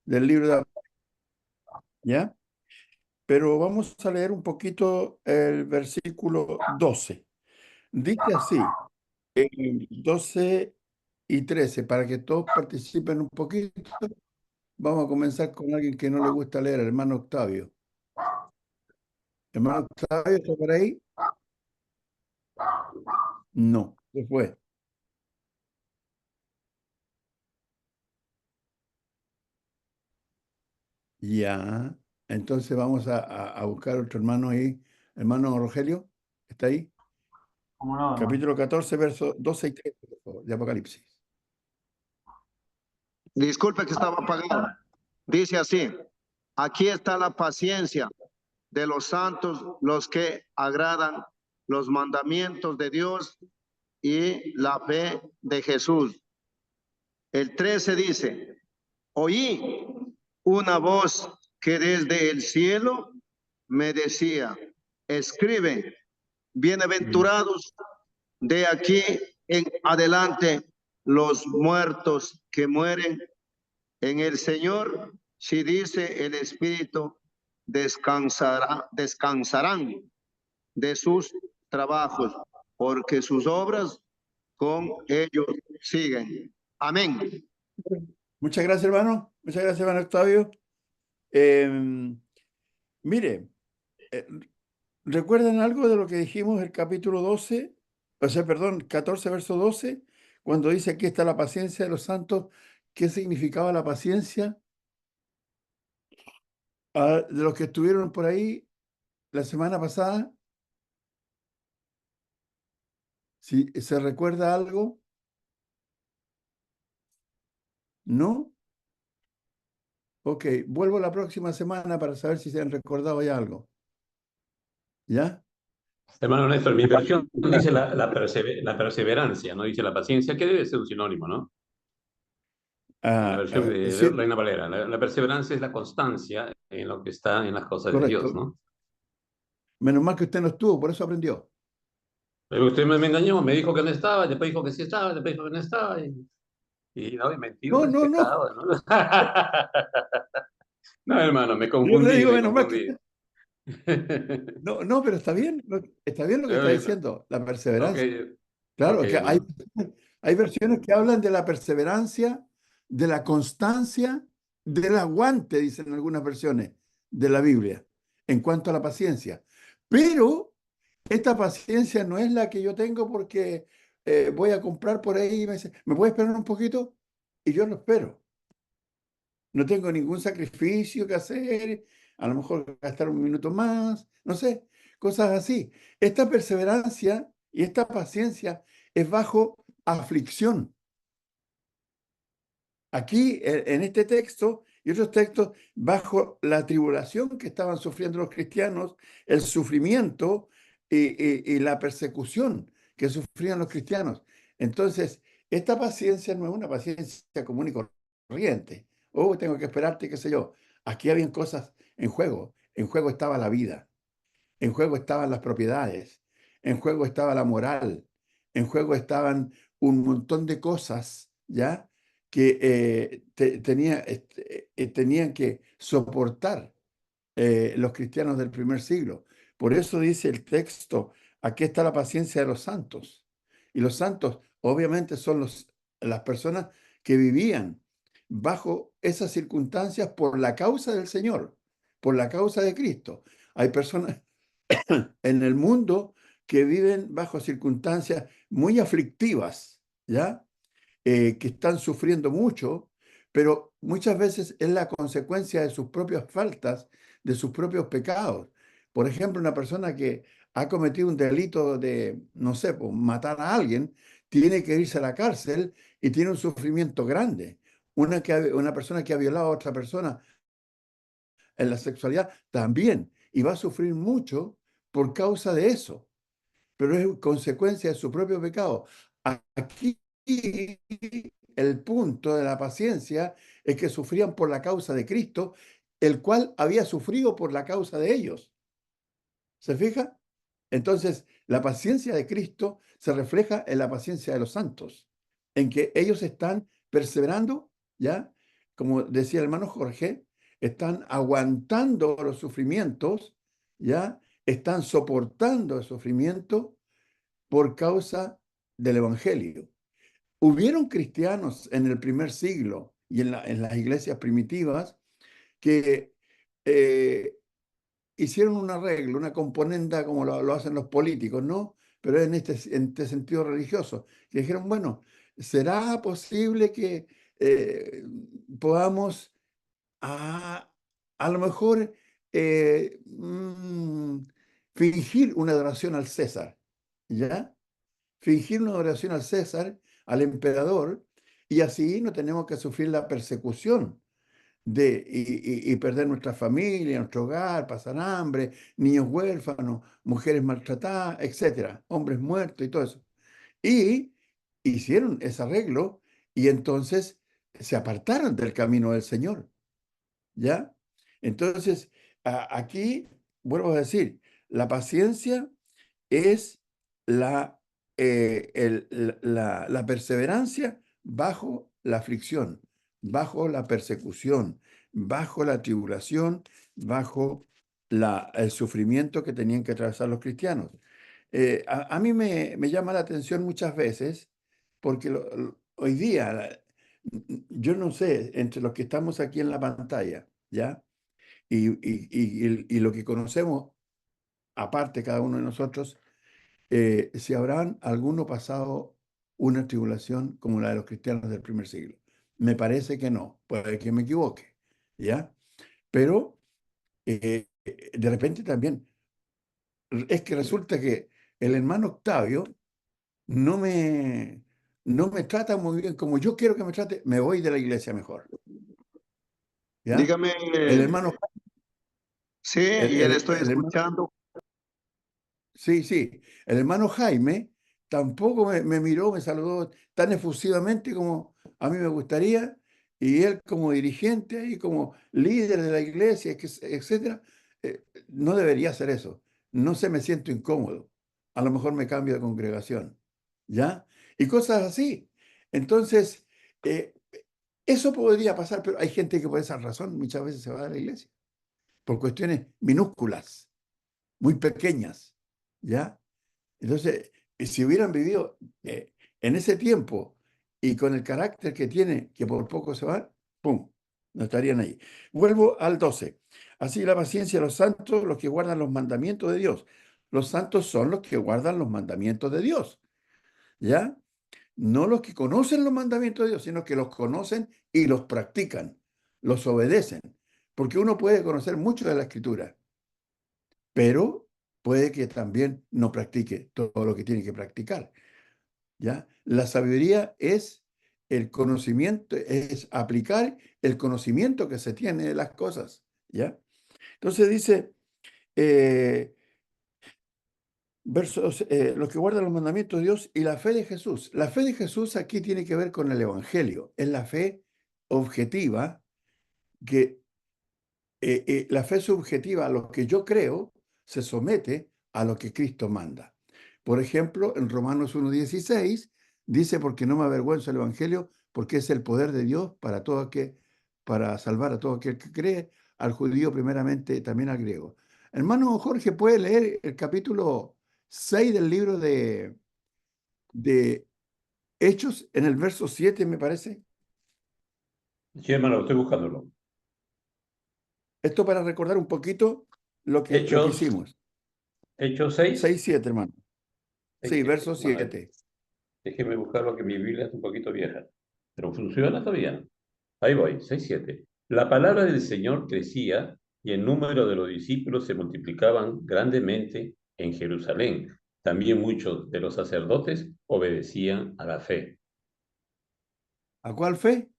del libro de... ¿Ya? Pero vamos a leer un poquito el versículo 12. Dice así, 12 y 13, para que todos participen un poquito. Vamos a comenzar con alguien que no le gusta leer, el hermano Octavio. ¿Hermano Octavio está por ahí? No, se fue. Ya, entonces vamos a buscar otro hermano ahí. Hermano Rogelio, ¿está ahí? ¿Cómo no, hermano? Capítulo 14, versos 12 y 13, por favor, de Apocalipsis. Disculpe que estaba apagado. Dice así, aquí está la paciencia de los santos, los que agradan los mandamientos de Dios y la fe de Jesús. El 13 dice, oí una voz que desde el cielo me decía, escribe, bienaventurados de aquí en adelante los muertos que mueren en el Señor, si dice el Espíritu, descansarán de sus trabajos, porque sus obras con ellos siguen. Amén. Muchas gracias, hermano. Muchas gracias, hermano Octavio. Mire, eh, ¿recuerdan algo de lo que dijimos el capítulo 12? O sea, perdón, 14, verso 12, cuando dice aquí está la paciencia de los santos. ¿Qué significaba la paciencia? De los que estuvieron por ahí la semana pasada, si se recuerda algo, ¿no? Ok, vuelvo la próxima semana para saber si se han recordado ya algo. ¿Ya? Hermano Néstor, mi versión dice la perseverancia, no dice la paciencia, que debe ser un sinónimo, ¿no? En la versión de Sí, Reina Valera, la perseverancia es la constancia en lo que está en las cosas de Dios, correcto. ¿no? Menos mal que usted no estuvo, por eso aprendió. Pero usted me engañó, me dijo que no estaba, después dijo que sí estaba, después dijo que no estaba, no, y No, mentiroso es no, no. pecado, ¿no? No, hermano, me Yo le confundí, digo, me menos mal que confundí. usted... No, no, pero está bien. Está bien lo que está diciendo, la Ok, perseverancia. ok, Claro, que hermano. hay versiones que hablan de la perseverancia, de la constancia, del aguante, dicen algunas versiones de la Biblia, en cuanto a la paciencia. Pero esta paciencia no es la que yo tengo porque voy a comprar por ahí y me dice, ¿me puede esperar un poquito? Y yo lo espero. No tengo ningún sacrificio que hacer, a lo mejor gastar un minuto más, no sé, cosas así. Esta perseverancia y esta paciencia es bajo aflicción. Aquí, en este texto y otros textos, bajo la tribulación que estaban sufriendo los cristianos, el sufrimiento y la persecución que sufrían los cristianos. Entonces, esta paciencia no es una paciencia común y corriente. Oh, tengo que esperarte, qué sé yo. Aquí habían cosas en juego. En juego estaba la vida. En juego estaban las propiedades. En juego estaba la moral. En juego estaban un montón de cosas, ¿ya? Que tenían que soportar los cristianos del primer siglo. Por eso dice el texto, aquí está la paciencia de los santos. Y los santos obviamente son las personas que vivían bajo esas circunstancias por la causa del Señor, por la causa de Cristo. Hay personas en el mundo que viven bajo circunstancias muy aflictivas, ¿ya? Que están sufriendo mucho, pero muchas veces es la consecuencia de sus propias faltas, de sus propios pecados. Por ejemplo, una persona que ha cometido un delito de, no sé, pues, matar a alguien, tiene que irse a la cárcel y tiene un sufrimiento grande. Una persona que ha violado a otra persona en la sexualidad también, y va a sufrir mucho por causa de eso, pero es consecuencia de su propio pecado. Aquí el punto de la paciencia es que sufrían por la causa de Cristo, el cual había sufrido por la causa de ellos. ¿Se fija? Entonces, la paciencia de Cristo se refleja en la paciencia de los santos, en que ellos están perseverando, ¿ya? como decía el hermano Jorge, están aguantando los sufrimientos, ¿ya? Están soportando el sufrimiento por causa del Evangelio. Hubieron cristianos en el primer siglo y en las iglesias primitivas que hicieron un arreglo, una componenda como lo hacen los políticos, ¿no? Pero en este sentido religioso, que dijeron, bueno, ¿será posible que podamos a lo mejor fingir una adoración al César, ¿ya? Fingir una adoración al César, al emperador, y así no tenemos que sufrir la persecución y perder nuestra familia, nuestro hogar, pasar hambre, niños huérfanos, mujeres maltratadas, etcétera, hombres muertos y todo eso. Y hicieron ese arreglo y entonces se apartaron del camino del Señor, ¿ya? Entonces, aquí, vuelvo a decir, la paciencia es la perseverancia bajo la aflicción, bajo la persecución, bajo la tribulación, bajo el sufrimiento que tenían que atravesar los cristianos. A mí me llama la atención muchas veces, porque hoy día, yo no sé, entre los que estamos aquí en la pantalla, ¿ya? Y lo que conocemos, aparte cada uno de nosotros, si habrán alguno pasado una tribulación como la de los cristianos del primer siglo. Me parece que no, puede que me equivoque, ¿ya? Pero de repente también es que resulta que el hermano Octavio no me, no me trata muy bien como yo quiero que me trate, me voy de la iglesia mejor, ¿ya? Dígame, El hermano, sí, el, y él el- estoy el hermano escuchando. Sí, sí. El hermano Jaime tampoco me miró, me saludó tan efusivamente como a mí me gustaría. Y él como dirigente y como líder de la iglesia, etcétera, no debería hacer eso. No sé, me siento incómodo. A lo mejor me cambio de congregación. ¿Ya? Y cosas así. Entonces, eh, eso podría pasar, pero hay gente que por esa razón muchas veces se va de la iglesia. Por cuestiones minúsculas, muy pequeñas. ¿Ya? Entonces, si hubieran vivido en ese tiempo y con el carácter que tiene, que por poco se van, ¡pum!, no estarían ahí. Vuelvo al 12. Así la paciencia de los santos, los que guardan los mandamientos de Dios. Los santos son los que guardan los mandamientos de Dios, ¿ya? No los que conocen los mandamientos de Dios, sino que los conocen y los practican, los obedecen. Porque uno puede conocer mucho de la Escritura, pero puede que también no practique todo lo que tiene que practicar, ¿ya? La sabiduría es el conocimiento, es aplicar el conocimiento que se tiene de las cosas, ¿ya? Entonces dice, eh, los que guardan los mandamientos de Dios y la fe de Jesús. La fe de Jesús aquí tiene que ver con el Evangelio, es la fe objetiva, que la fe subjetiva, a lo que yo creo, se somete a lo que Cristo manda. Por ejemplo, en Romanos 1:16 dice, porque no me avergüenzo del Evangelio, porque es el poder de Dios para salvar a todo aquel que cree, al judío primeramente, también al griego. Hermano Jorge, ¿puede leer el capítulo 6 del libro de Hechos, en el verso 7, me parece? Sí, hermano, estoy buscándolo. Esto para recordar un poquito lo que Hechos, hicimos. Hechos 6. 6:7, hermano. Sí, verso Bueno, 7. déjeme buscarlo, que mi Biblia es un poquito vieja, pero funciona todavía. Ahí voy, 6:7. La palabra del Señor crecía y el número de los discípulos se multiplicaban grandemente en Jerusalén. También muchos de los sacerdotes obedecían a la fe. ¿A cuál fe?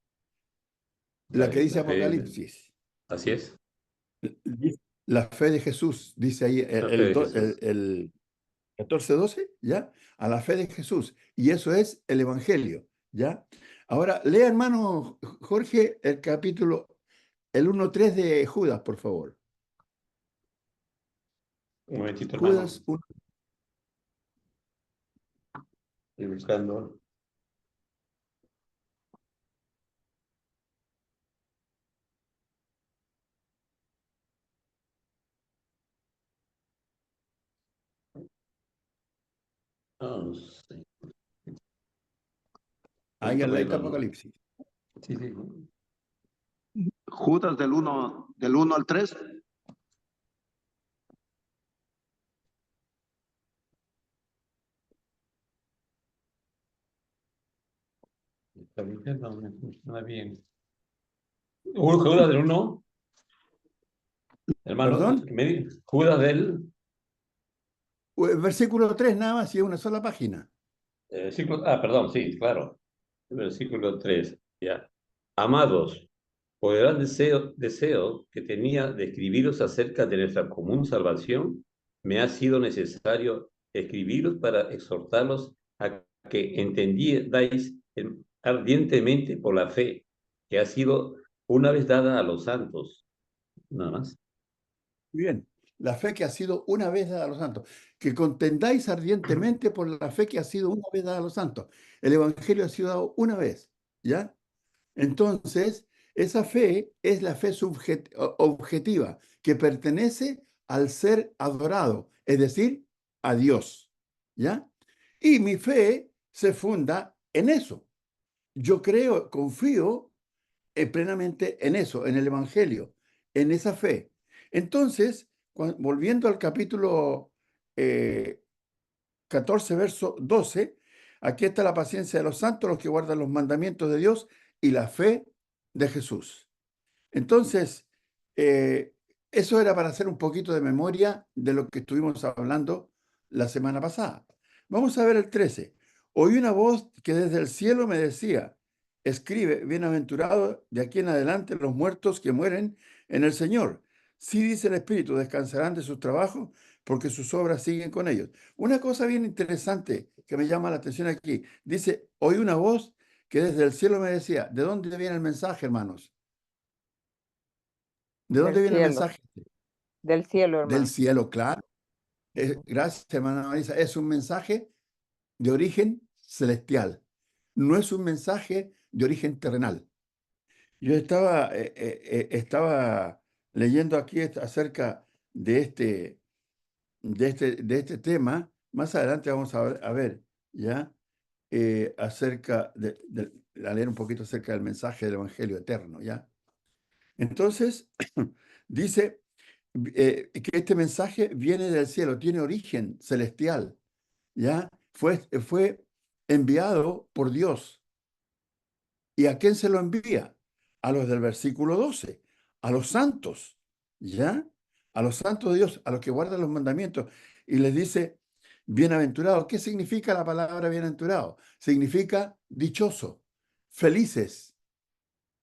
La que dice La fe, Apocalipsis. así es, La fe de Jesús, dice ahí la fe de Jesús. el 14:12, ¿ya? A la fe de Jesús. Y eso es el Evangelio, ¿ya? Ahora, lea, hermano Jorge, el 1:3 de Judas, por favor. Un momentito, hermano. Judas 1. Estoy buscando. Oh, sí. Ahí al Por ahí ladito vamos. Apocalipsis. Sí, sí. Judas del 1 al 3. Ahorita no me funciona bien. Judas del 1, hermano, ¿Perdón? Judas del Versículo 3 nada más y es una sola página. perdón, sí, claro. Versículo 3, ya. Amados, por el gran deseo que tenía de escribiros acerca de nuestra común salvación, me ha sido necesario escribiros para exhortarlos a que entendáis ardientemente por la fe que ha sido una vez dada a los santos. Nada más. Bien, la fe que ha sido una vez dada a los santos. Que contendáis ardientemente por la fe que ha sido una vez dada a los santos. El Evangelio ha sido dado una vez, ¿ya? Entonces, esa fe es la fe objetiva, que pertenece al ser adorado, es decir, a Dios, ¿ya? Y mi fe se funda en eso. Yo creo, confío plenamente en eso, en el Evangelio, en esa fe. Entonces, volviendo al capítulo 14, verso 12, aquí está la paciencia de los santos, los que guardan los mandamientos de Dios y la fe de Jesús. Entonces, eso era para hacer un poquito de memoria de lo que estuvimos hablando la semana pasada. Vamos a ver el 13. Oí una voz que desde el cielo me decía, escribe, bienaventurado de aquí en adelante los muertos que mueren en el Señor. Sí, dice el Espíritu, descansarán de sus trabajos porque sus obras siguen con ellos. Una cosa bien interesante que me llama la atención aquí, dice, oí una voz que desde el cielo me decía, ¿de dónde viene el mensaje, hermanos? ¿De Del dónde viene el cielo, mensaje? del cielo, Del hermano. cielo, claro. Gracias, hermana Marisa. Es un mensaje de origen celestial. No es un mensaje de origen terrenal. Yo estaba leyendo aquí acerca de este tema. Más adelante vamos a ver, ¿ya? Acerca a leer un poquito acerca del mensaje del Evangelio eterno, ¿ya? Entonces, dice que este mensaje viene del cielo, tiene origen celestial, ¿ya? Fue enviado por Dios. ¿Y a quién se lo envía? A los del versículo 12, a los santos, ¿ya? A los santos de Dios, a los que guardan los mandamientos. Y les dice, bienaventurado. ¿Qué significa la palabra bienaventurado? Significa dichoso, felices,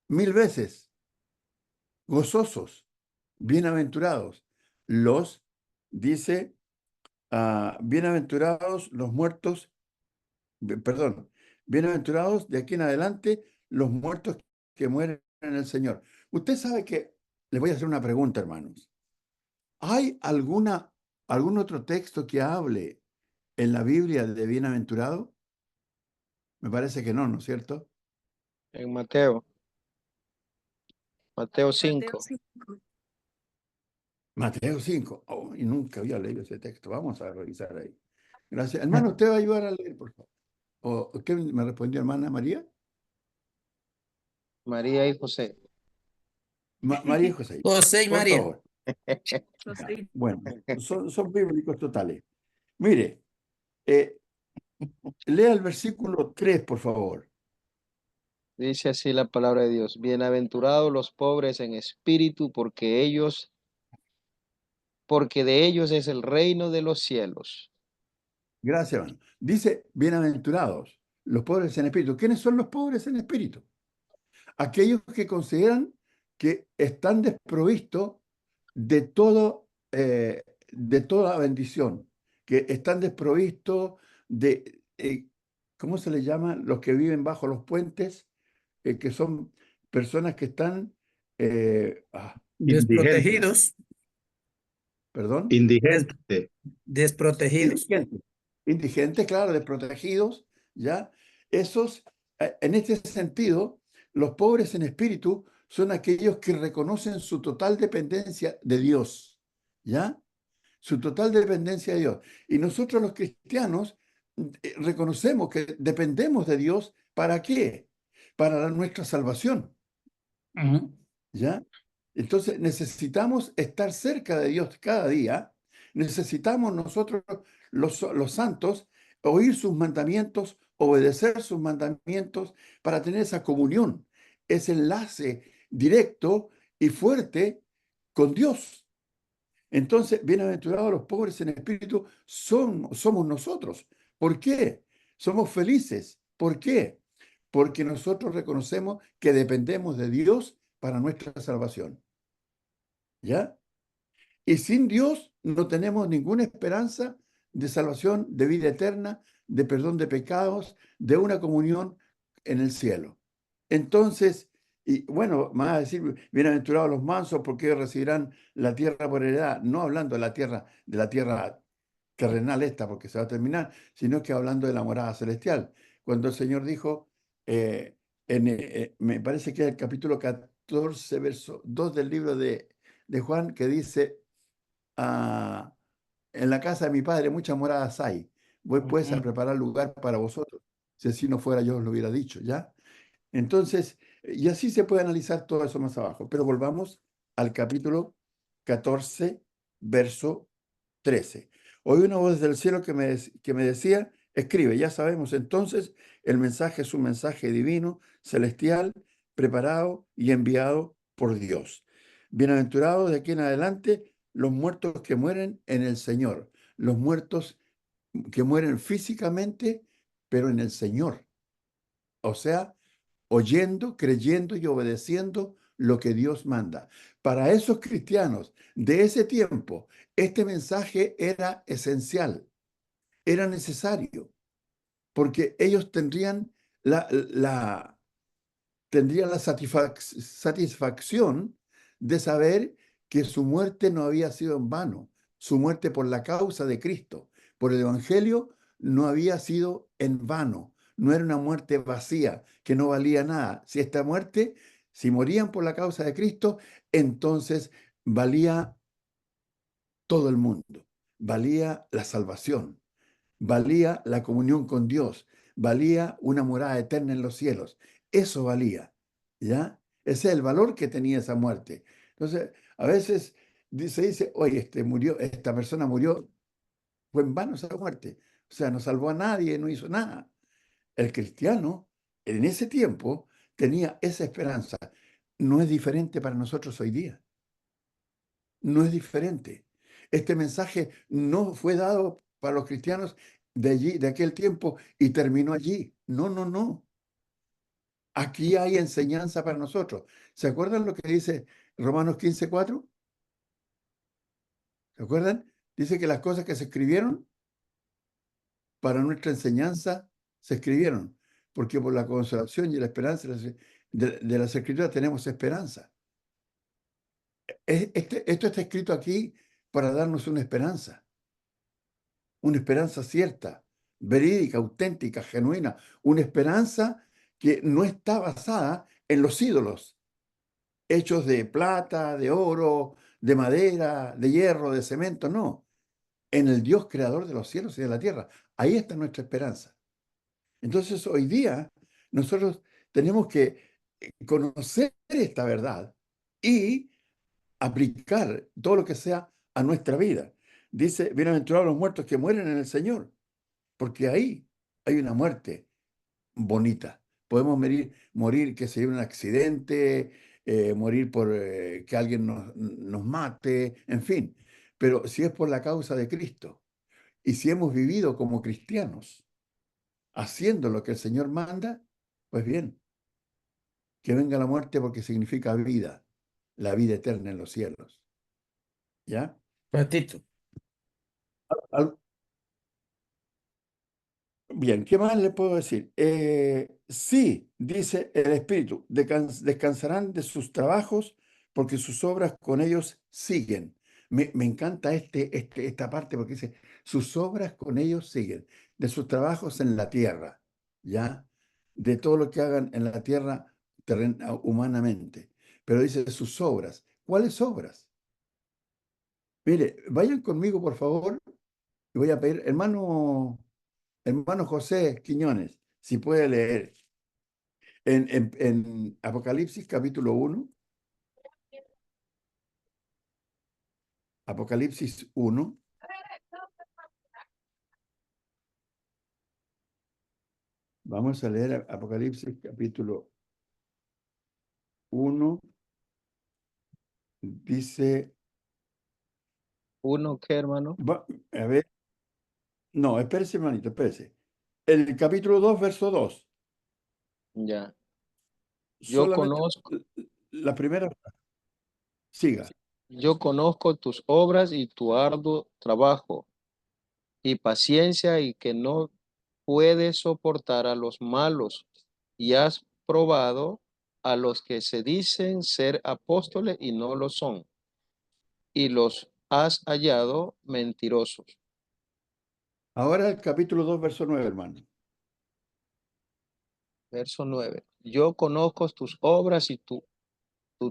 1000 veces, gozosos, bienaventurados. Dice, bienaventurados los muertos, perdón, bienaventurados de aquí en adelante los muertos que mueren en el Señor. Usted sabe que, les voy a hacer una pregunta, hermanos. ¿Hay algún otro texto que hable en la Biblia de bienaventurado? Me parece que no, ¿no es cierto? En Mateo 5. Mateo 5. Oh, y nunca había leído ese texto. Vamos a revisar ahí. Gracias. Hermano, ¿usted va a ayudar a leer, por favor? ¿O qué me respondió hermana María? María y José. María y José. José y Por María. favor. Ya, bueno, son bíblicos totales. Mire, lea el versículo 3, por favor. Dice así la palabra de Dios. Bienaventurados los pobres en espíritu, porque de ellos es el reino de los cielos. Gracias, hermano. Dice, bienaventurados los pobres en espíritu. ¿Quiénes son los pobres en espíritu? Aquellos que consideran que están desprovistos de toda bendición, que están desprovistos de, ¿cómo se les llama? Los que viven bajo los puentes, que son personas que están, Desprotegidos. perdón, Indigente. Desprotegidos. indigentes, claro, desprotegidos, ¿ya? Esos, en este sentido, los pobres en espíritu son aquellos que reconocen su total dependencia de Dios, ¿ya? Su total dependencia de Dios. Y nosotros los cristianos reconocemos que dependemos de Dios. ¿Para qué? Para nuestra salvación. ¿Ya? Entonces necesitamos estar cerca de Dios cada día. Necesitamos nosotros, los santos, oír sus mandamientos, obedecer sus mandamientos para tener esa comunión, ese enlace directo y fuerte con Dios. Entonces, bienaventurados los pobres en espíritu somos nosotros. ¿Por qué? Somos felices. ¿Por qué? Porque nosotros reconocemos que dependemos de Dios para nuestra salvación. ¿Ya? Y sin Dios no tenemos ninguna esperanza de salvación, de vida eterna, de perdón de pecados, de una comunión en el cielo. Entonces, y bueno, me vas a decir, bienaventurados los mansos porque recibirán la tierra por heredad, no hablando de la tierra terrenal esta, porque se va a terminar, sino que hablando de la morada celestial. Cuando el Señor dijo, me parece que es el capítulo 14, verso 2 del libro de Juan, que dice, en la casa de mi padre muchas moradas hay, voy pues a preparar lugar para vosotros. Si así no fuera, yo os lo hubiera dicho, ¿ya? Entonces, y así se puede analizar todo eso más abajo. Pero volvamos al capítulo 14, verso 13. Oí una voz del cielo que me decía, escribe, ya sabemos entonces, el mensaje es un mensaje divino, celestial, preparado y enviado por Dios. Bienaventurados de aquí en adelante los muertos que mueren en el Señor, los muertos que mueren físicamente, pero en el Señor. O sea, oyendo, creyendo y obedeciendo lo que Dios manda. Para esos cristianos de ese tiempo, este mensaje era esencial, era necesario, porque ellos tendrían la satisfacción de saber que su muerte no había sido en vano, su muerte por la causa de Cristo, por el Evangelio, no había sido en vano, no era una muerte vacía, que no valía nada. Si esta muerte, si morían por la causa de Cristo, entonces valía todo el mundo, valía la salvación, valía la comunión con Dios, valía una morada eterna en los cielos. Eso valía, ¿ya? Ese es el valor que tenía esa muerte. Entonces, a veces se dice, oye, esta persona murió, fue en vano esa muerte. O sea, no salvó a nadie, no hizo nada. El cristiano, en ese tiempo, tenía esa esperanza. No es diferente para nosotros hoy día. No es diferente. Este mensaje no fue dado para los cristianos de allí, de aquel tiempo, y terminó allí. No, no, no. Aquí hay enseñanza para nosotros. ¿Se acuerdan lo que dice Romanos 15:4? ¿Se acuerdan? Dice que las cosas que se escribieron para nuestra enseñanza se escribieron, porque por la consolación y la esperanza de las escrituras tenemos esperanza. Esto está escrito aquí para darnos una esperanza cierta, verídica, auténtica, genuina, una esperanza que no está basada en los ídolos, hechos de plata, de oro, de madera, de hierro, de cemento, no, en el Dios creador de los cielos y de la tierra. Ahí está nuestra esperanza. Entonces, hoy día nosotros tenemos que conocer esta verdad y aplicar todo lo que sea a nuestra vida. Dice, bienaventurados los muertos que mueren en el Señor, porque ahí hay una muerte bonita. Podemos morir que se dio un accidente, morir por que alguien nos mate, en fin. Pero si es por la causa de Cristo y si hemos vivido como cristianos, haciendo lo que el Señor manda, pues bien, que venga la muerte porque significa vida, la vida eterna en los cielos. ¿Ya? Ratito. Al- Bien, ¿qué más le puedo decir? Sí, dice el Espíritu, descansarán de sus trabajos porque sus obras con ellos siguen. Me encanta esta parte porque dice, sus obras con ellos siguen, de sus trabajos en la tierra, ¿ya? De todo lo que hagan en la tierra humanamente. Pero dice sus obras. ¿Cuáles obras? Mire, vayan conmigo, por favor, y voy a pedir, hermano. Hermano José Quiñones, si puede leer en Apocalipsis capítulo 1, Apocalipsis 1, vamos a leer Apocalipsis capítulo 1, dice, ¿Uno qué, hermano? a ver, no, espérese, hermanito, espérese. El capítulo 2, verso 2, Ya. Yo solamente conozco, la primera, siga. yo conozco tus obras y tu arduo trabajo y paciencia y que no puedes soportar a los malos y has probado a los que se dicen ser apóstoles y no lo son y los has hallado mentirosos. Ahora el capítulo 2, verso 9, hermano. Verso 9. Yo conozco tus obras y tu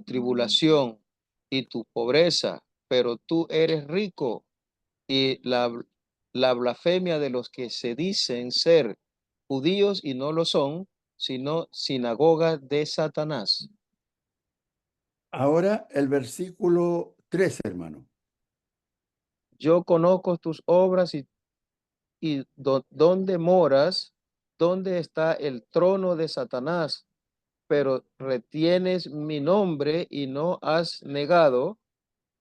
tribulación y tu pobreza, pero tú eres rico y la blasfemia de los que se dicen ser judíos y no lo son, sino sinagoga de Satanás. Ahora el versículo 13, hermano. Yo conozco tus obras y dónde moras, dónde está el trono de Satanás, pero retienes mi nombre y no has negado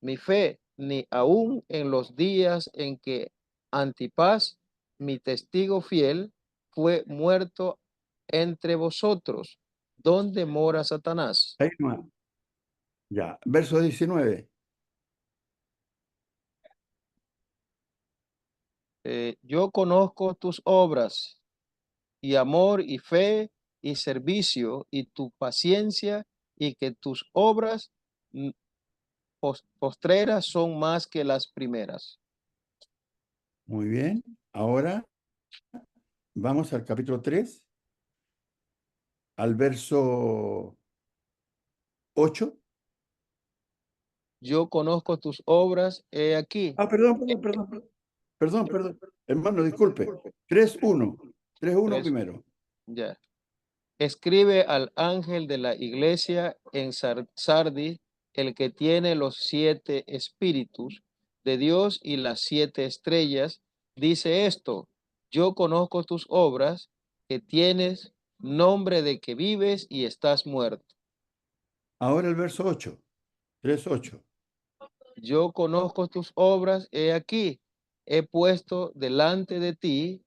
mi fe, ni aun en los días en que Antipas, mi testigo fiel, fue muerto entre vosotros. ¿Dónde mora Satanás? Ahí, hermano. Ya, verso 19. Yo conozco tus obras y amor y fe y servicio y tu paciencia y que tus obras mm, postreras son más que las primeras. Muy bien. Ahora vamos al capítulo 3, al verso 8. Yo conozco tus obras, he aquí. Perdón. Hermano, disculpe. 3:1. 3:1 Tres, primero. ya. Escribe al ángel de la iglesia en Sardis, el que tiene los 7 espíritus de Dios y las 7 estrellas, dice esto: yo conozco tus obras, que tienes nombre de que vives y estás muerto. Ahora el verso 8. 3:8. Yo conozco tus obras, he aquí, he puesto delante de ti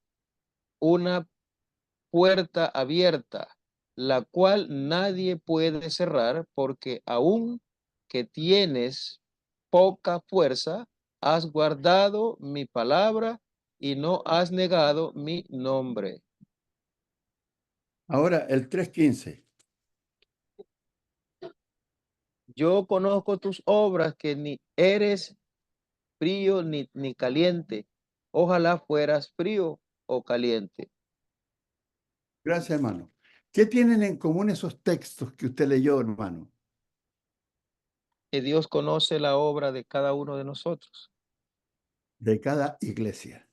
una puerta abierta, la cual nadie puede cerrar, porque aun que tienes poca fuerza, has guardado mi palabra y no has negado mi nombre. Ahora el 3:15. Yo conozco tus obras, que ni eres frío ni caliente. Ojalá fueras frío o caliente. Gracias, hermano. ¿Qué tienen en común esos textos que usted leyó, hermano? Que Dios conoce la obra de cada uno de nosotros. De cada iglesia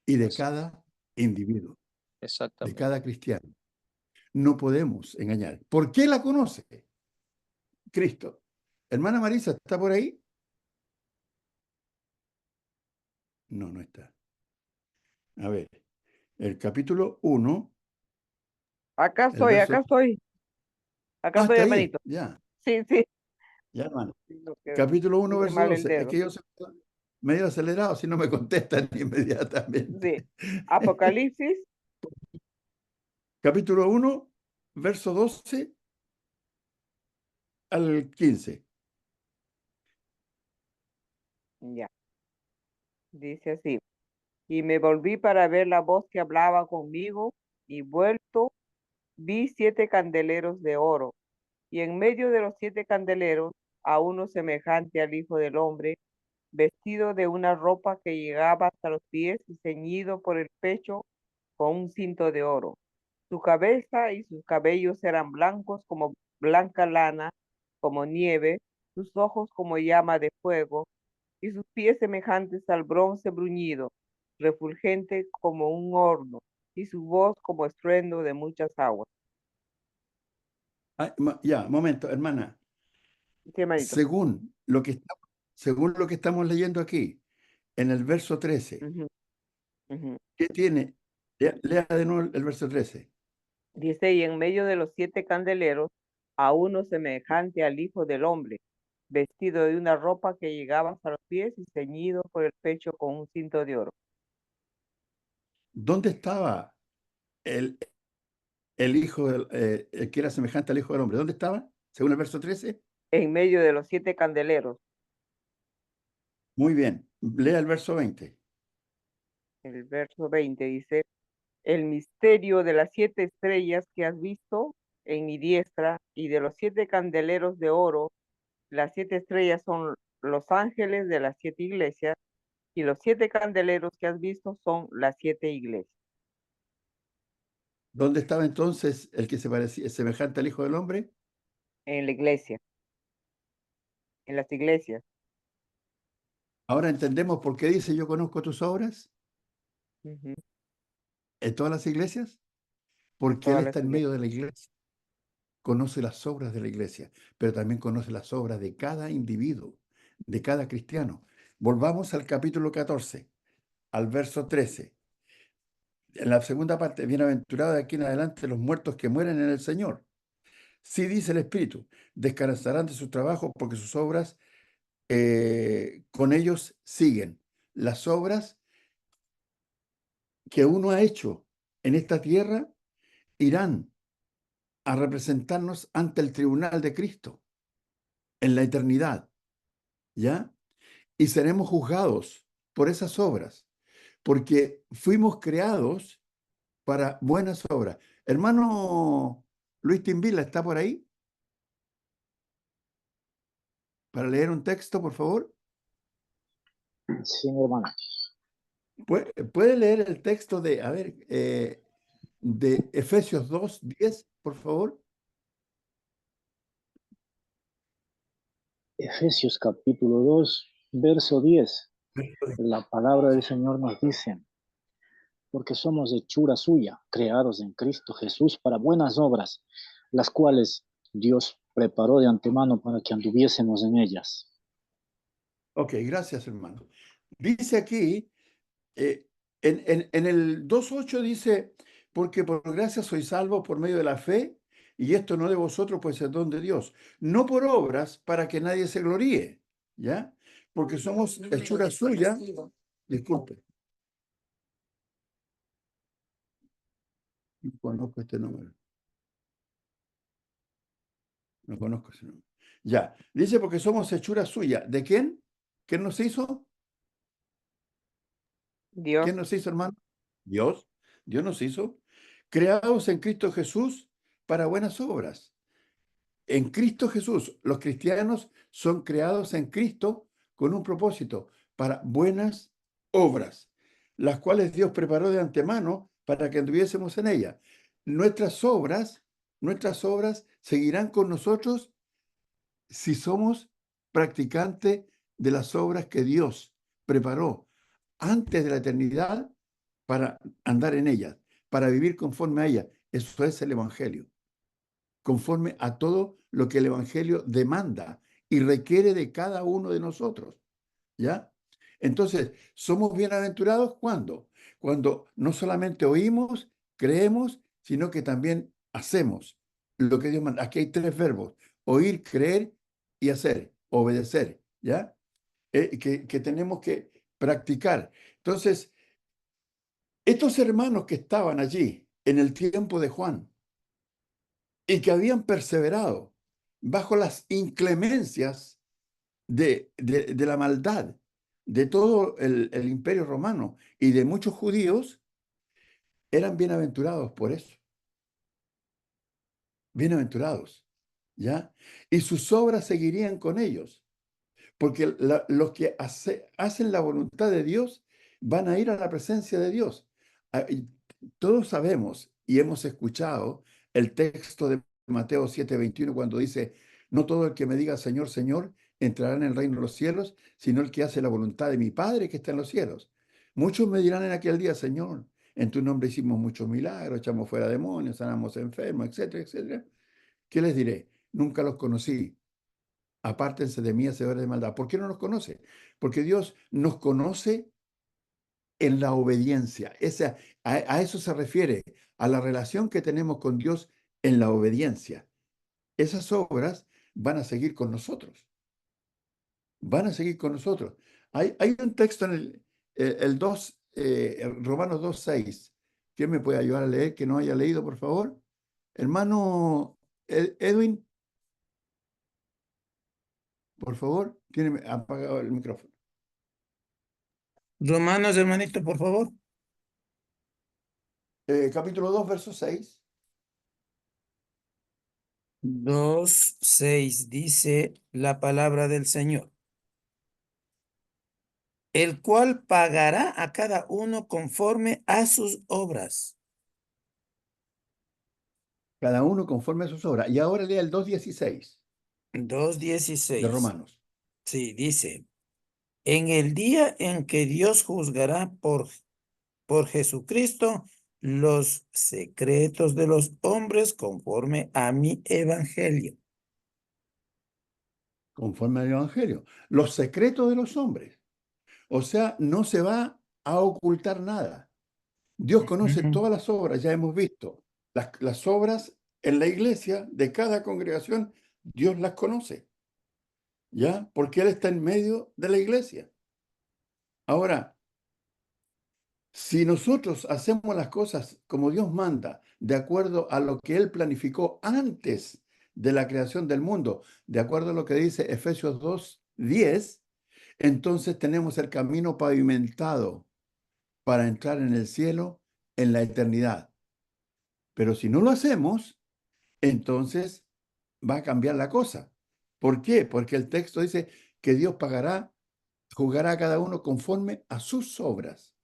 y de Es- cada individuo, de Exactamente. cada cristiano. No podemos engañar. ¿Por qué la conoce? Cristo. Hermana Marisa, ¿está por ahí? No, no está. A ver, el capítulo 1, Acá el estoy, verso... acá estoy, acá Ah, estoy, está ahí, hermanito. ya, Sí, sí. ya, hermano. Lo que Capítulo 1, puse verso mal el 12. Es dedo. que yo soy medio acelerado si no me contestan Sí. inmediatamente. Apocalipsis, Capítulo 1, verso 12 al 15. ya, dice así. Y me volví para ver la voz que hablaba conmigo, y vuelto vi 7 candeleros de oro, y en medio de los 7 candeleros a uno semejante al Hijo del Hombre, vestido de una ropa que llegaba hasta los pies y ceñido por el pecho con un cinto de oro. Su cabeza y sus cabellos eran blancos como blanca lana, como nieve, sus ojos como llama de fuego, y sus pies semejantes al bronce bruñido, refulgente como un horno, y su voz como estruendo de muchas aguas. Ah, ya, momento, hermana. Sí, hermanito. Según lo que según lo que estamos leyendo aquí, en el verso 13, Ujú, ujú. ¿qué tiene? Lea de nuevo el verso 13. Dice, y en medio de los 7 candeleros, a uno semejante al Hijo del Hombre, vestido de una ropa que llegaba hasta los pies y ceñido por el pecho con un cinto de oro. ¿Dónde estaba el, el hijo el que era semejante al Hijo del Hombre? ¿Dónde estaba? Según el verso 13. En medio de los 7 candeleros. Muy bien. Lea el verso 20. El verso 20 dice, el misterio de las 7 estrellas que has visto en mi diestra y de los 7 candeleros de oro. Las 7 estrellas son los ángeles de las 7 iglesias y los 7 candeleros que has visto son las 7 iglesias. ¿Dónde estaba entonces el que se parecía semejante al Hijo del Hombre? En la iglesia, en las iglesias. Ahora entendemos por qué dice yo conozco tus obras Ujú, en todas las iglesias, porque Él todas las está en medio iglesias. de la iglesia, conoce las obras de la iglesia, pero también conoce las obras de cada individuo, de cada cristiano. Volvamos al capítulo 14, al verso 13. En la segunda parte, bienaventurado de aquí en adelante los muertos que mueren en el Señor. Sí dice el Espíritu, descansarán de sus trabajos porque sus obras con ellos siguen. Las obras que uno ha hecho en esta tierra irán a representarnos ante el tribunal de Cristo en la eternidad, ¿ya? Y seremos juzgados por esas obras, porque fuimos creados para buenas obras. Hermano Luis Timbila, ¿está por ahí? Para leer un texto, por favor. Sí, mi hermano. ¿Puede leer el texto de, a ver, de Efesios 2:10, por favor? Efesios capítulo 2, verso 10. La palabra del Señor nos dice, porque somos hechura suya, creados en Cristo Jesús para buenas obras, las cuales Dios preparó de antemano para que anduviésemos en ellas. Ok, gracias, hermano. Dice aquí, en el 2:8 dice, porque por gracia sois salvos por medio de la fe, y esto no de vosotros, pues es don de Dios, no por obras para que nadie se gloríe, ¿ya? Porque somos hechura suya. Disculpe. No conozco este número. No conozco ese número. Ya, dice porque somos hechura suya. ¿De quién? ¿Quién nos hizo? Dios. ¿Quién nos hizo, hermano? Dios. Dios nos hizo. Creados en Cristo Jesús para buenas obras. En Cristo Jesús, los cristianos son creados en Cristo con un propósito, para buenas obras, las cuales Dios preparó de antemano para que anduviésemos en ellas. Nuestras obras seguirán con nosotros si somos practicantes de las obras que Dios preparó antes de la eternidad para andar en ellas, para vivir conforme a ellas. Eso es el Evangelio, conforme a todo lo que el Evangelio demanda y requiere de cada uno de nosotros. ¿Ya? Entonces, somos bienaventurados cuando no solamente oímos, creemos, sino que también hacemos lo que Dios manda. Aquí hay 3 verbos: oír, creer y hacer, obedecer, ¿ya? Que tenemos que practicar. Entonces, estos hermanos que estaban allí en el tiempo de Juan y que habían perseverado bajo las inclemencias de la maldad de todo el imperio romano y de muchos judíos, eran bienaventurados por eso. Bienaventurados, ¿ya? Y sus obras seguirían con ellos, porque los que hacen la voluntad de Dios van a ir a la presencia de Dios. Y todos sabemos y hemos escuchado el texto de Mateo 7:21 cuando dice, no todo el que me diga Señor, Señor, entrará en el reino de los cielos, sino el que hace la voluntad de mi Padre que está en los cielos. Muchos me dirán en aquel día, Señor, en tu nombre hicimos muchos milagros, echamos fuera demonios, sanamos enfermos, etcétera, etcétera. ¿Qué les diré? Nunca los conocí. Apártense de mí, hacedores de maldad. ¿Por qué no nos conoce? Porque Dios nos conoce en la obediencia. A eso se refiere, a la relación que tenemos con Dios en la obediencia. Esas obras van a seguir con nosotros. Van a seguir con nosotros. Hay un texto en el 2, Romanos 2:6. ¿Quién me puede ayudar a leer que no haya leído, por favor? Hermano Edwin, por favor, tiene apagado el micrófono. Romanos, hermanito, por favor. Capítulo 2, verso 6. 2:6 dice la palabra del Señor, el cual pagará a cada uno conforme a sus obras. Cada uno conforme a sus obras. Y ahora lea el 2:16 de 2:16. Romanos. Sí, dice, en el día en que Dios juzgará por Jesucristo los secretos de los hombres conforme a mi evangelio. Conforme al Evangelio. Los secretos de los hombres. O sea, no se va a ocultar nada. Dios conoce Ujú. todas las obras, ya hemos visto. Las obras en la iglesia de cada congregación, Dios las conoce. ¿Ya? Porque Él está en medio de la iglesia. Ahora, si nosotros hacemos las cosas como Dios manda, de acuerdo a lo que Él planificó antes de la creación del mundo, de acuerdo a lo que dice Efesios 2:10, entonces tenemos el camino pavimentado para entrar en el cielo en la eternidad. Pero si no lo hacemos, entonces va a cambiar la cosa. ¿Por qué? Porque el texto dice que Dios juzgará a cada uno conforme a sus obras.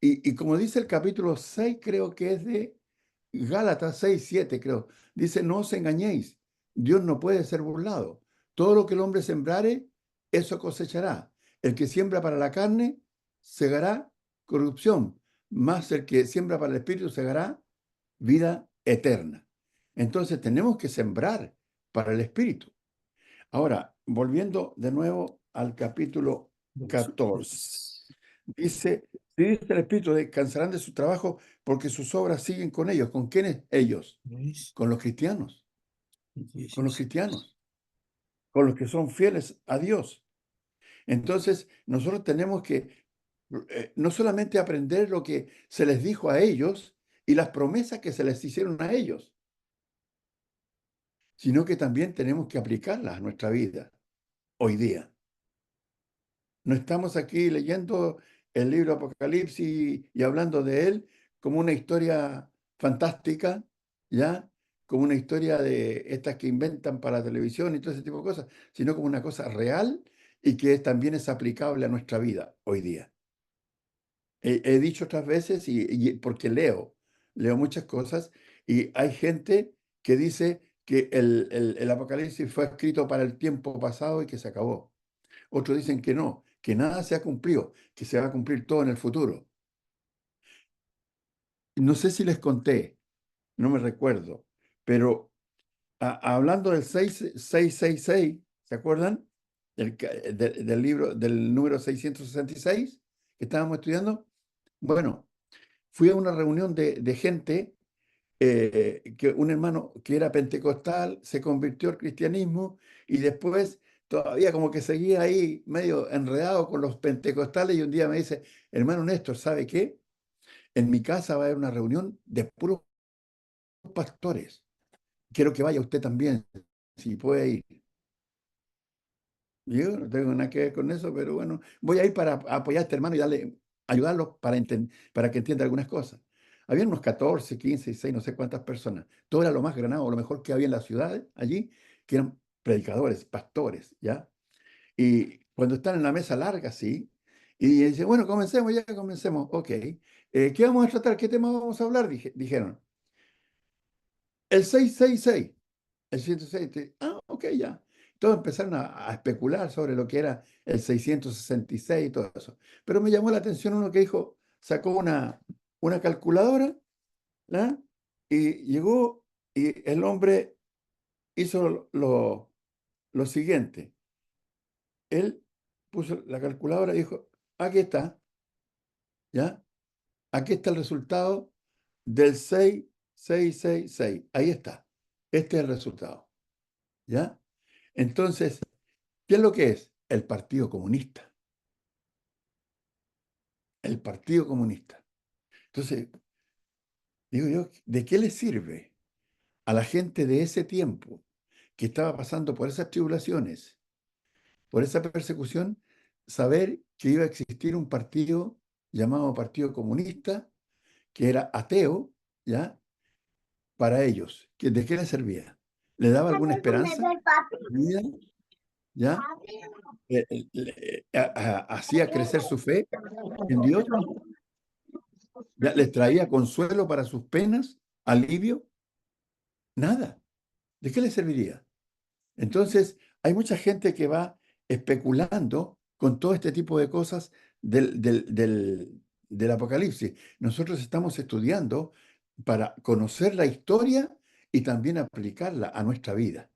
Y como dice el capítulo 6, creo que es de Gálatas 6:7, creo, dice, no os engañéis, Dios no puede ser burlado. Todo lo que el hombre sembrare, eso cosechará. El que siembra para la carne, segará corrupción, más el que siembra para el espíritu, segará vida eterna. Entonces tenemos que sembrar para el espíritu. Ahora, volviendo de nuevo al capítulo 14. Dice el Espíritu, descansarán de su trabajo porque sus obras siguen con ellos. ¿Con quiénes ellos? Con los cristianos. Con los cristianos. Con los que son fieles a Dios. Entonces, nosotros tenemos que no solamente aprender lo que se les dijo a ellos y las promesas que se les hicieron a ellos, sino que también tenemos que aplicarlas a nuestra vida hoy día. No estamos aquí leyendo el libro Apocalipsis y hablando de él como una historia fantástica, ¿ya? Como una historia de estas que inventan para la televisión y todo ese tipo de cosas, sino como una cosa real y que también es aplicable a nuestra vida hoy día. He dicho otras veces, porque leo muchas cosas, y hay gente que dice que el Apocalipsis fue escrito para el tiempo pasado y que se acabó. Otros dicen que no, que nada se ha cumplido, que se va a cumplir todo en el futuro. No sé si les conté, no me recuerdo, pero hablando del 666, ¿se acuerdan? Del libro, del número 666 que estábamos estudiando. Bueno, fui a una reunión de gente, que un hermano que era pentecostal se convirtió al cristianismo y después todavía como que seguía ahí medio enredado con los pentecostales y un día me dice, hermano Néstor, ¿sabe qué? En mi casa va a haber una reunión de puros pastores. Quiero que vaya usted también, si puede ir. Yo no tengo nada que ver con eso, pero bueno, voy a ir para apoyar a este hermano y ayudarlo para que entienda algunas cosas. Habían unos 14, 15, 16, no sé cuántas personas. Todo era lo más granado, lo mejor que había en la ciudad allí, que eran predicadores, pastores, ¿ya? Y cuando están en la mesa larga, sí, y dice, bueno, comencemos, ya comencemos, ok. ¿Qué vamos a tratar? ¿Qué tema vamos a hablar? Dijeron. El 666. El 106, ok, ya. Todos empezaron a especular sobre lo que era el 666 y todo eso. Pero me llamó la atención uno que dijo, sacó una calculadora, ¿ya? Y llegó y el hombre hizo lo siguiente. Él puso la calculadora y dijo, aquí está, ¿ya? Aquí está el resultado del 6666. Ahí está. Este es el resultado, ¿ya? Entonces, ¿qué es lo que es? El Partido Comunista. El Partido Comunista. Entonces, digo yo, ¿de qué le sirve a la gente de ese tiempo que estaba pasando por esas tribulaciones, por esa persecución, saber que iba a existir un partido llamado Partido Comunista, que era ateo, ¿ya? Para ellos? ¿De qué les servía? ¿Le daba alguna esperanza? ¿Vida? ¿Ya? ¿Hacía crecer su fe en Dios? ¿Ya? ¿Les traía consuelo para sus penas? ¿Alivio? Nada. ¿De qué les serviría? Entonces, hay mucha gente que va especulando con todo este tipo de cosas del Apocalipsis. Nosotros estamos estudiando para conocer la historia y también aplicarla a nuestra vida.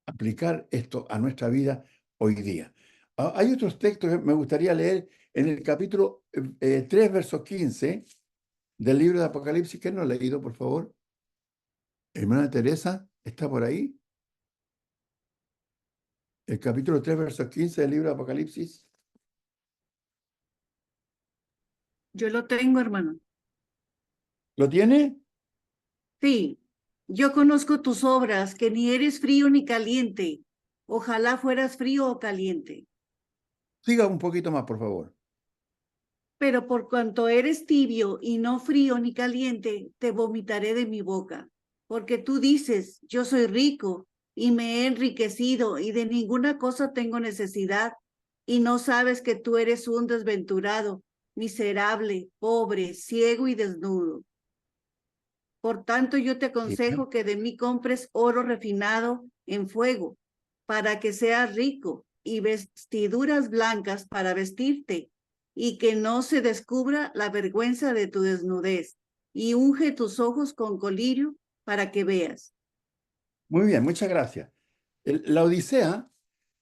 Aplicar esto a nuestra vida hoy día. Hay otros textos que me gustaría leer en el capítulo 3, verso 15 del libro de Apocalipsis. ¿Quién no ha leído, por favor? Hermana Teresa, ¿está por ahí? El capítulo 3, verso 15 del libro de Apocalipsis. Yo lo tengo, hermano. ¿Lo tiene? Sí, yo conozco tus obras, que ni eres frío ni caliente. Ojalá fueras frío o caliente. Siga un poquito más, por favor. Pero por cuanto eres tibio y no frío ni caliente, te vomitaré de mi boca. Porque tú dices, yo soy rico y me he enriquecido y de ninguna cosa tengo necesidad, y no sabes que tú eres un desventurado, miserable, pobre, ciego y desnudo. Por tanto, yo te aconsejo que de mí compres oro refinado en fuego, para que seas rico, y vestiduras blancas para vestirte, y que no se descubra la vergüenza de tu desnudez, y unge tus ojos con colirio para que veas. Muy bien, muchas gracias. La Odisea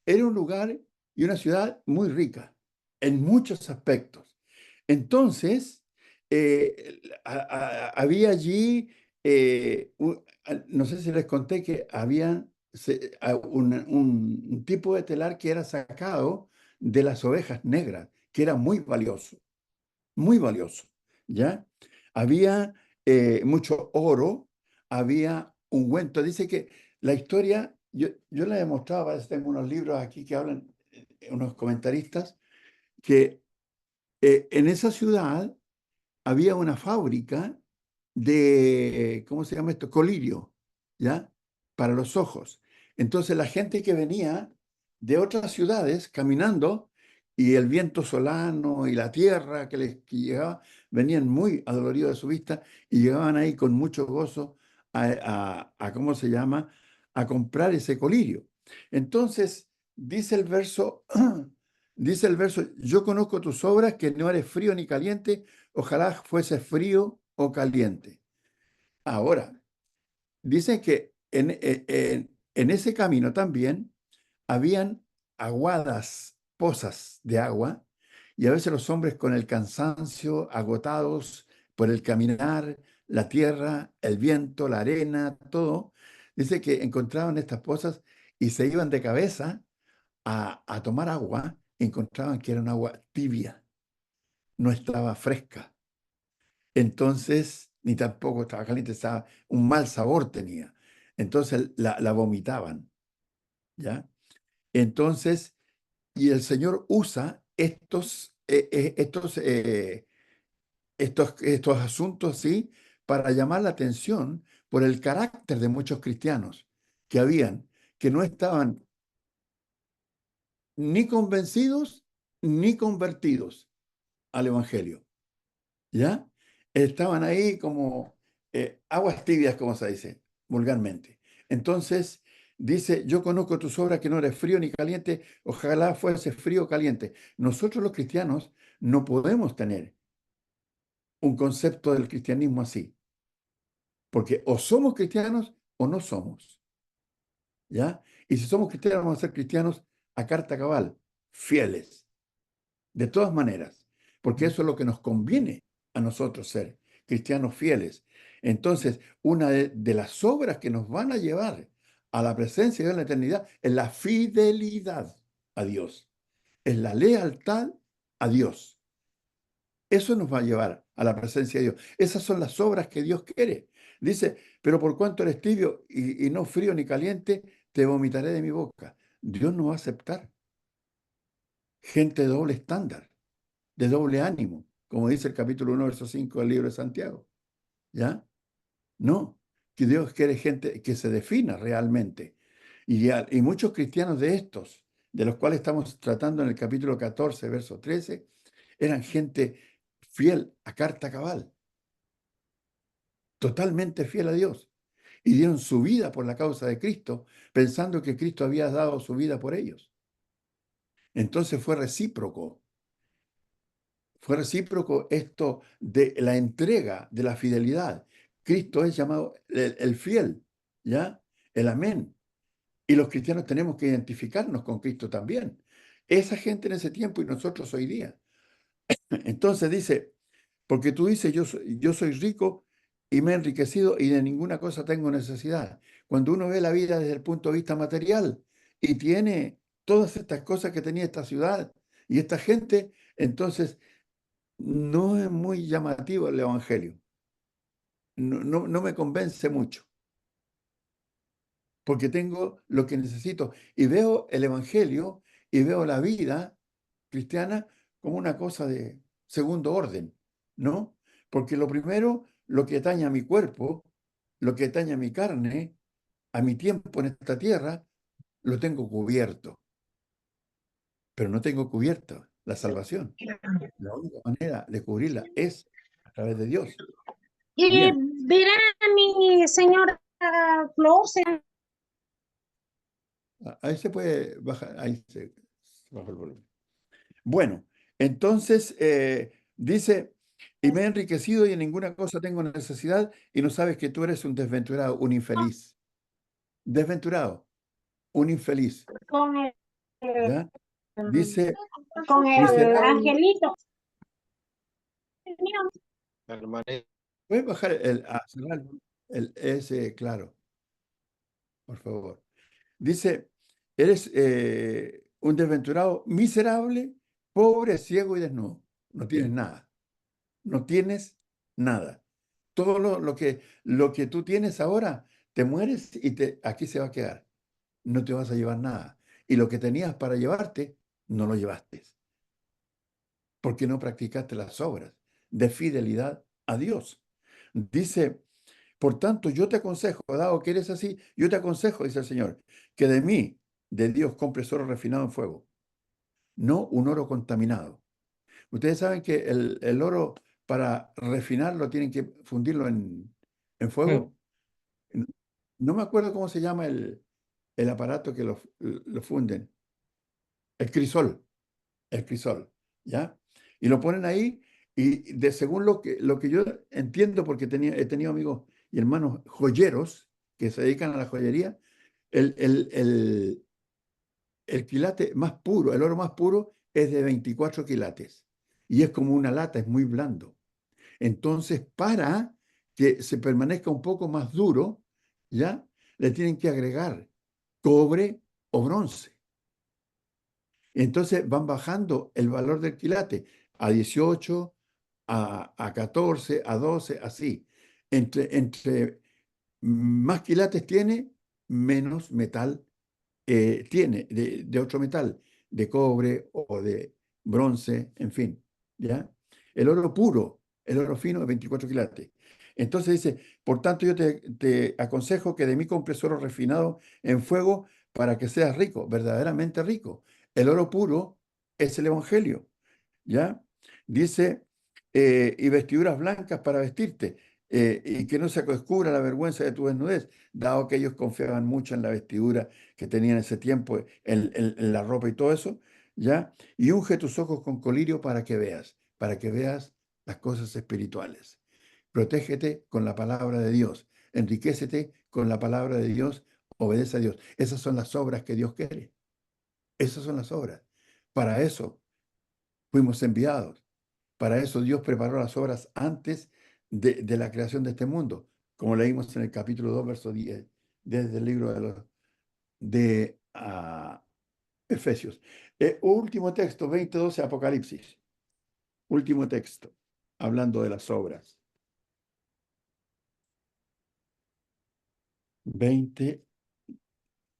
era un lugar y una ciudad muy rica en muchos aspectos. Entonces, había allí, no sé si les conté que había un tipo de telar que era sacado de las ovejas negras, que era muy valioso, ¿ya? Había mucho oro, había ungüento. Dice que la historia, yo la he mostrado, a veces tengo unos libros aquí que hablan, unos comentaristas, que en esa ciudad había una fábrica de, ¿cómo se llama esto? Colirio, ¿ya? Para los ojos. Entonces la gente que venía de otras ciudades caminando y el viento solano y la tierra que llegaba, venían muy adoloridos de su vista y llegaban ahí con mucho gozo ¿cómo se llama? A comprar ese colirio. Entonces, dice el verso, yo conozco tus obras, que no eres frío ni caliente, ojalá fuese frío o caliente. Ahora, dicen que en ese camino también habían aguadas, pozas de agua, y a veces los hombres con el cansancio, agotados por el caminar, la tierra, el viento, la arena, todo, dice que encontraban estas pozas y se iban de cabeza a tomar agua, encontraban que era un agua tibia, no estaba fresca. Entonces, ni tampoco estaba caliente, estaba, un mal sabor tenía. Entonces la vomitaban, ¿ya? Entonces, y el Señor usa estos asuntos, ¿sí? Para llamar la atención por el carácter de muchos cristianos que no estaban ni convencidos ni convertidos al Evangelio, ¿ya? Estaban ahí como aguas tibias, como se dice vulgarmente. Entonces, dice, yo conozco tus obras, que no eres frío ni caliente, ojalá fuese frío o caliente. Nosotros los cristianos no podemos tener un concepto del cristianismo así. Porque o somos cristianos o no somos. ¿Ya? Y si somos cristianos, vamos a ser cristianos a carta cabal, fieles, de todas maneras, porque eso es lo que nos conviene a nosotros ser cristianos fieles. Entonces, una de las obras que nos van a llevar a la presencia de Dios en la eternidad es la fidelidad a Dios, es la lealtad a Dios. Eso nos va a llevar a la presencia de Dios. Esas son las obras que Dios quiere. Dice, pero por cuanto eres tibio y no frío ni caliente, te vomitaré de mi boca. Dios no va a aceptar gente de doble estándar, de doble ánimo, como dice el capítulo 1, verso 5 del libro de Santiago. ¿Ya? No, que Dios quiere gente que se defina realmente. Y muchos cristianos de estos, de los cuales estamos tratando en el capítulo 14, verso 13, eran gente fiel a carta cabal, totalmente fiel a Dios. Y dieron su vida por la causa de Cristo, pensando que Cristo había dado su vida por ellos. Entonces fue recíproco. Fue recíproco esto de la entrega, de la fidelidad. Cristo es llamado el fiel, ¿ya? El amén. Y los cristianos tenemos que identificarnos con Cristo también. Esa gente en ese tiempo y nosotros hoy día. Entonces dice, porque tú dices, yo soy rico y me he enriquecido y de ninguna cosa tengo necesidad. Cuando uno ve la vida desde el punto de vista material y tiene todas estas cosas que tenía esta ciudad y esta gente, entonces no es muy llamativo el Evangelio. No me convence mucho, porque tengo lo que necesito. Y veo el Evangelio y veo la vida cristiana como una cosa de segundo orden, ¿no? Porque lo primero, lo que atañe a mi cuerpo, lo que atañe a mi carne, a mi tiempo en esta tierra, lo tengo cubierto. Pero no tengo cubierta la salvación. La única manera de cubrirla es a través de Dios. Bien. Verá mi señora Flor, Ahí se puede bajar, ahí se baja el volumen. Bueno, entonces dice, y me he enriquecido y en ninguna cosa tengo necesidad y no sabes que tú eres un desventurado, un infeliz. Desventurado, un infeliz. con el, ¿Ya? Dice, con el miserable. angelito. Hermanito. ¿Puedes bajar cerrar el S, claro, por favor? Dice, eres un desventurado, miserable, pobre, ciego y desnudo. No tienes nada. No tienes nada. Todo lo que tú tienes ahora, te mueres y aquí se va a quedar. No te vas a llevar nada. Y lo que tenías para llevarte, no lo llevaste. Porque no practicaste las obras de fidelidad a Dios. Dice, por tanto, yo te aconsejo, dado que eres así, yo te aconsejo, dice el Señor, que de mí, de Dios, compres oro refinado en fuego, no un oro contaminado. Ustedes saben que el oro, para refinarlo, tienen que fundirlo en fuego. No me acuerdo cómo se llama el aparato que lo funden. El crisol, ¿ya? Y lo ponen ahí y según lo que yo entiendo, porque he tenido amigos y hermanos joyeros que se dedican a la joyería, el quilate más puro, el oro más puro es de 24 quilates y es como una lata, es muy blando. Entonces, para que se permanezca un poco más duro, ¿ya? Le tienen que agregar cobre o bronce. Entonces van bajando el valor del quilate a 18, a 14, a 12, así. Entre más quilates tiene, menos metal tiene, de otro metal, de cobre o de bronce, en fin, ¿ya? El oro puro, el oro fino de 24 quilates. Entonces dice, por tanto yo te aconsejo que de mí compres oro refinado en fuego para que seas rico, verdaderamente rico. El oro puro es el Evangelio, ¿ya? Dice, y vestiduras blancas para vestirte, y que no se descubra la vergüenza de tu desnudez, dado que ellos confiaban mucho en la vestidura que tenían en ese tiempo, en la ropa y todo eso, ¿ya? Y unge tus ojos con colirio para que veas las cosas espirituales. Protégete con la palabra de Dios. Enriquécete con la palabra de Dios. Obedece a Dios. Esas son las obras que Dios quiere. Esas son las obras. Para eso fuimos enviados. Para eso Dios preparó las obras antes de la creación de este mundo, como leímos en el capítulo 2, verso 10, desde el libro de Efesios. Último texto, 20:12, Apocalipsis. Último texto, hablando de las obras. 20.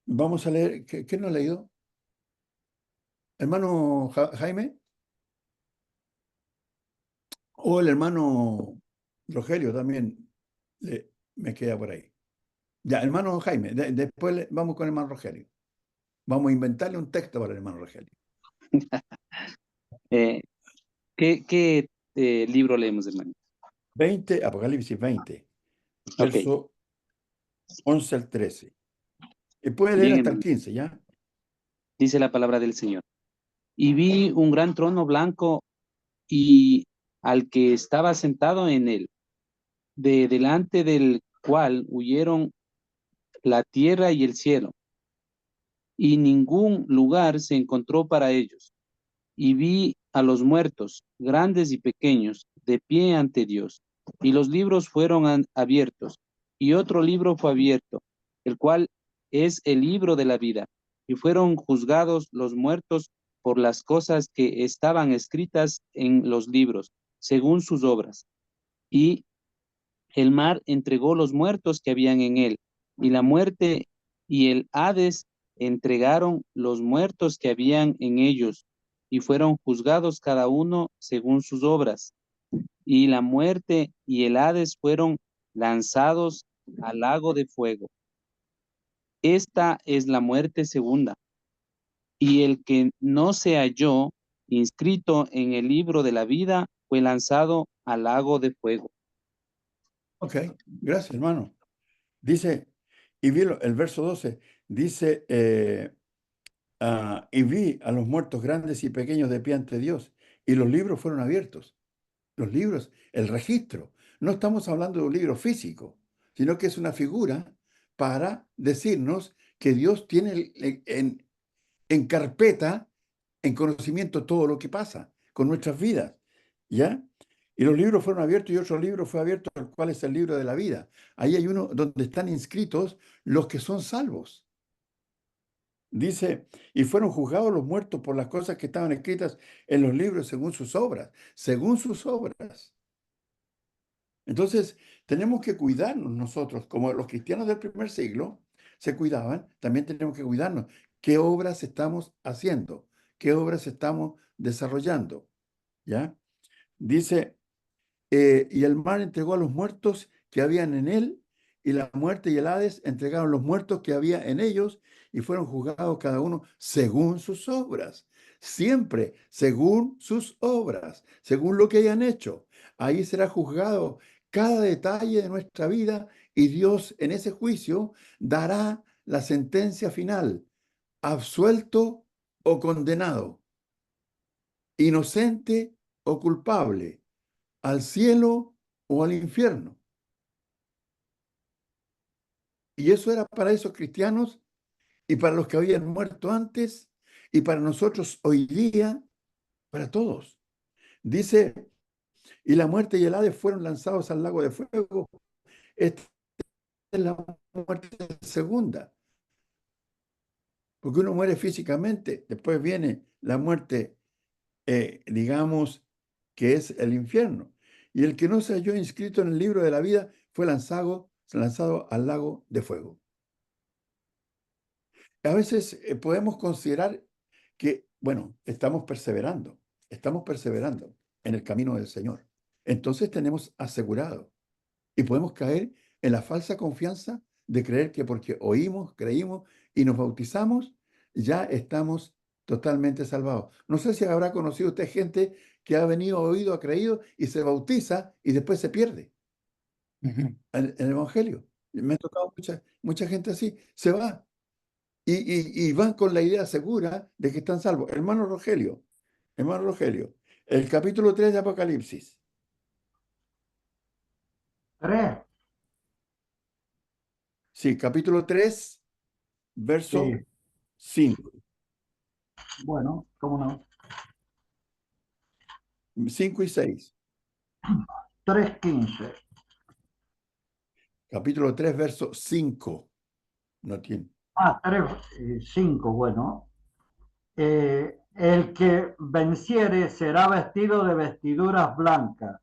Vamos a leer, ¿qué no ha leído? Hermano Jaime, o el hermano Rogelio también me queda por ahí. Ya, hermano Jaime, después vamos con el hermano Rogelio. Vamos a inventarle un texto para el hermano Rogelio. ¿Qué libro leemos, hermano? 20, Apocalipsis 20, Ok, verso 11 al 13. Y puede leer bien, hasta el hermano. 15, ¿ya? Dice la palabra del Señor. Y vi un gran trono blanco y al que estaba sentado en él, de delante del cual huyeron la tierra y el cielo, y ningún lugar se encontró para ellos. Y vi a los muertos, grandes y pequeños, de pie ante Dios. Y los libros fueron abiertos, y otro libro fue abierto, el cual es el libro de la vida. Y fueron juzgados los muertos por las cosas que estaban escritas en los libros, según sus obras. Y el mar entregó los muertos que habían en él, y la muerte y el Hades entregaron los muertos que habían en ellos, y fueron juzgados cada uno según sus obras. Y la muerte y el Hades fueron lanzados al lago de fuego. Esta es la muerte segunda. Y el que no se halló inscrito en el libro de la vida fue lanzado al lago de fuego. Ok, gracias, hermano. Dice, y vi el verso 12, dice, y vi a los muertos grandes y pequeños de pie ante Dios, y los libros fueron abiertos. Los libros, el registro. No estamos hablando de un libro físico, sino que es una figura para decirnos que Dios tiene en carpeta, en conocimiento todo lo que pasa con nuestras vidas, ¿ya? Y los libros fueron abiertos y otro libro fue abierto, el cual es el libro de la vida. Ahí hay uno donde están inscritos los que son salvos. Dice, y fueron juzgados los muertos por las cosas que estaban escritas en los libros según sus obras, según sus obras. Entonces, tenemos que cuidarnos nosotros, como los cristianos del primer siglo se cuidaban, también tenemos que cuidarnos. ¿Qué obras estamos haciendo? ¿Qué obras estamos desarrollando? ¿Ya? Dice, y el mar entregó a los muertos que habían en él, y la muerte y el Hades entregaron los muertos que había en ellos, y fueron juzgados cada uno según sus obras. Siempre según sus obras, según lo que hayan hecho. Ahí será juzgado cada detalle de nuestra vida, y Dios en ese juicio dará la sentencia final: absuelto o condenado, inocente o culpable, al cielo o al infierno. Y eso era para esos cristianos y para los que habían muerto antes y para nosotros hoy día, para todos. Dice, y la muerte y el Hades fueron lanzados al lago de fuego. Esta es la muerte segunda, porque uno muere físicamente, después viene la muerte, digamos, que es el infierno. Y el que no se halló inscrito en el libro de la vida fue lanzado al lago de fuego. A veces podemos considerar que, bueno, estamos perseverando en el camino del Señor. Entonces tenemos asegurado y podemos caer en la falsa confianza de creer que porque oímos, creímos y nos bautizamos, ya estamos totalmente salvados. No sé si habrá conocido usted gente que ha venido, oído, ha creído y se bautiza y después se pierde en el Evangelio. Me ha tocado mucha gente así, se va. Y van con la idea segura de que están salvos. Hermano Rogelio, el capítulo 3 de Apocalipsis. 3. Sí, capítulo 3, verso Sí, 5. bueno, cómo no. 5 y 6. 3:15. Capítulo 3, verso 5. No tiene. 5, bueno. El que venciere será vestido de vestiduras blancas,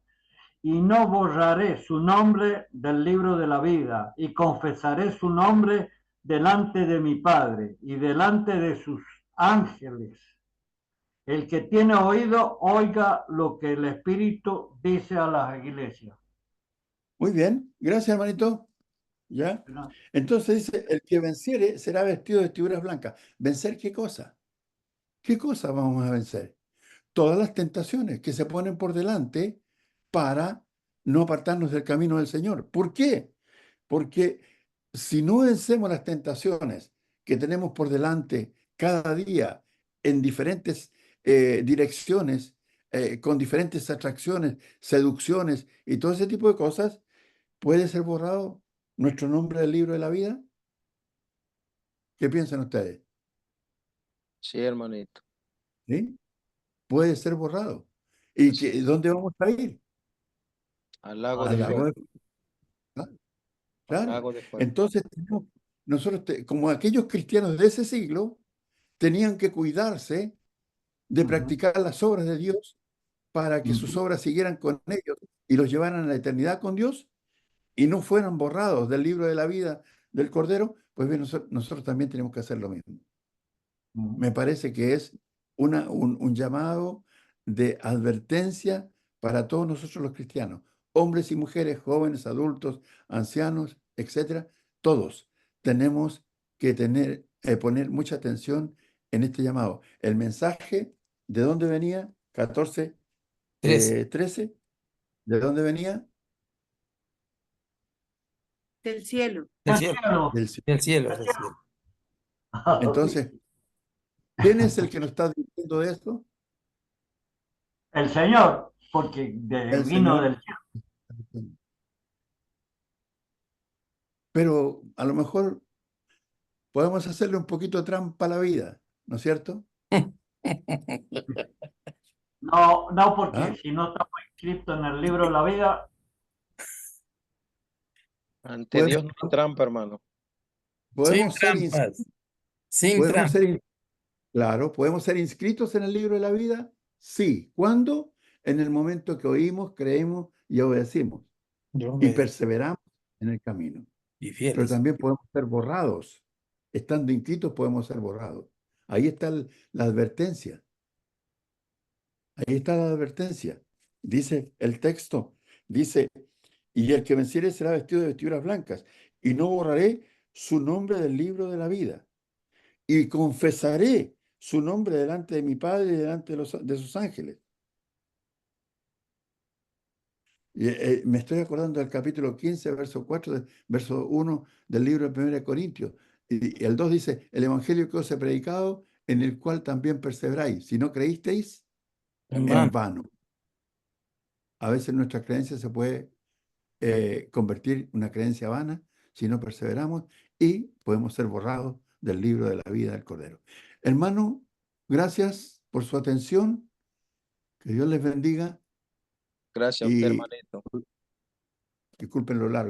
y no borraré su nombre del libro de la vida, y confesaré su nombre delante de mi Padre y delante de sus ángeles. El que tiene oído, oiga lo que el Espíritu dice a las iglesias. Muy bien, gracias, hermanito. ¿Ya? Entonces dice, el que venciere será vestido de vestiduras blancas. ¿Vencer qué cosa? ¿Qué cosa vamos a vencer? Todas las tentaciones que se ponen por delante para no apartarnos del camino del Señor. ¿Por qué? Porque si no vencemos las tentaciones que tenemos por delante cada día en diferentes direcciones, con diferentes atracciones, seducciones y todo ese tipo de cosas, ¿puede ser borrado nuestro nombre del libro de la vida? ¿Qué piensan ustedes? Sí, hermanito. ¿Sí? Puede ser borrado. ¿Y Así es. dónde vamos a ir? Al lago Al de lago fuego. de... Al Claro. lago de fuego. Entonces, nosotros, como aquellos cristianos de ese siglo, tenían que cuidarse de practicar las obras de Dios para que sus obras siguieran con ellos y los llevaran a la eternidad con Dios y no fueran borrados del libro de la vida del Cordero. Pues bien, nosotros también tenemos que hacer lo mismo. Me parece que es un llamado de advertencia para todos nosotros los cristianos, hombres y mujeres, jóvenes, adultos, ancianos, etcétera. Todos tenemos que poner mucha atención en este llamado. El mensaje, ¿de dónde venía? 14, 13, ¿de dónde venía? Del cielo. Del cielo. Del cielo. Del cielo, del cielo. Entonces, ¿quién es el que nos está diciendo esto? El Señor, porque El vino Señor. del cielo. Pero a lo mejor podemos hacerle un poquito trampa a la vida, ¿no es cierto? No, porque ¿Ah? si no estamos inscritos en el libro de la vida, Ante Dios no hay trampa, hermano. Sin Podemos ser, trampas. Sin podemos trampas. ser, claro, podemos ser inscritos en el libro de la vida, sí. ¿Cuándo? En el momento que oímos, creemos y obedecimos y perseveramos en el camino. Y Pero fieles. también podemos ser borrados. Estando inscritos podemos ser borrados. Ahí está la advertencia. Ahí está la advertencia. Dice el texto, dice, y el que venciere será vestido de vestiduras blancas, y no borraré su nombre del libro de la vida, y confesaré su nombre delante de mi Padre y delante de sus ángeles. Y, me estoy acordando del capítulo 15, verso 4, verso 1 del libro de 1 Corintios. Y el 2 dice, el evangelio que os he predicado, en el cual también perseveráis. Si no creísteis, en vano. A veces nuestra creencia se puede convertir en una creencia vana si no perseveramos y podemos ser borrados del libro de la vida del Cordero. Hermano, gracias por su atención. Que Dios les bendiga. Gracias a usted, Y hermanito. disculpen lo largo.